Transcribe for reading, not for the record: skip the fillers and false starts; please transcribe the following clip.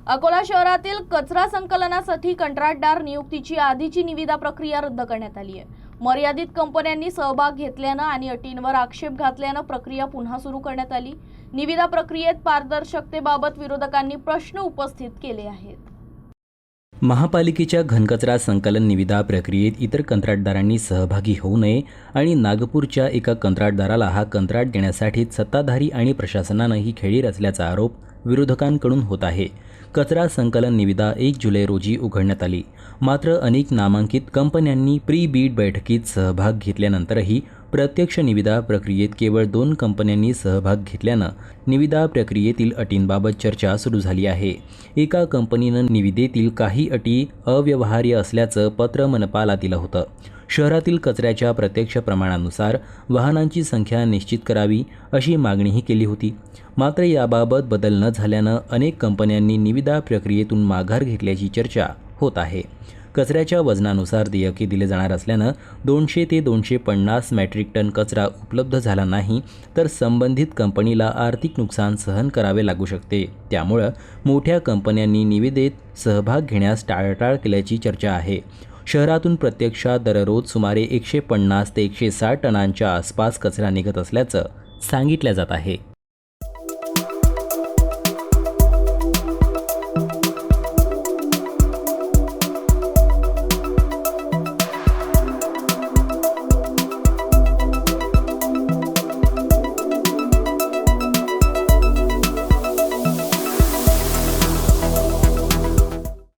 अकोला शहरातील कचरा संकलनासाठी कंत्राटदार नियुक्तीची आधीची निविदा प्रक्रिया रद्द करण्यात आली आहे। मर्यादित कंपन्यांनी सहभाग घेतल्यानं आणि अटींवर आक्षेप घातल्यानं प्रक्रिया पुन्हा सुरू करण्यात आली। निविदा प्रक्रियेत पारदर्शकतेबाबत विरोधकांनी प्रश्न उपस्थित केले आहेत। महापालिकेच्या घनकचरा संकलन निविदा प्रक्रियेत इतर कंत्राटदारांनी सहभागी होऊ नये आणि नागपूरच्या एका कंत्राटदाराला हा कंत्राट देण्यासाठी सत्ताधारी आणि प्रशासनानंही खेळी रचल्याचा आरोप विरोधकांकडून होत आहे। कचरा संकलन निविदा 1 जुलै रोजी उघडण्यात आली, मात्र अनेक नामांकित कंपन्यांनी प्री बीड बैठकीत सहभाग घेतल्यानंतरही प्रत्यक्ष निविदा प्रक्रियेत केवळ 2 कंपन्यांनी सहभाग घेतल्यानं निविदा प्रक्रियेतील अटींबाबत चर्चा सुरू झाली आहे। एका कंपनीनं निविदेतील काही अटी अव्यवहार्य असल्याचं पत्र मनपाला दिलं होतं। शहरातील कचऱ्याच्या प्रत्यक्ष प्रमाणानुसार वाहनांची संख्या निश्चित करावी अशी मागणीही केली होती, मात्र याबाबत बदल न झाल्यानं अनेक कंपन्यांनी निविदा प्रक्रियेतून माघार घेतल्याची चर्चा होत आहे। कचऱ्याच्या वजनानुसार देयके दिले जाणार असल्यानं 200 ते 250 मेट्रिक टन कचरा उपलब्ध झाला नाही तर संबंधित कंपनीला आर्थिक नुकसान सहन करावे लागू शकते। त्यामुळे मोठ्या कंपन्यांनी निविदेत सहभाग घेण्यास टाळाटाळ केल्याची चर्चा आहे। शहरातून प्रत्यक्षात दररोज सुमारे 150 ते 160 टनांच्या आसपास कचरा निघत असल्याचं सांगितलं जात आहे।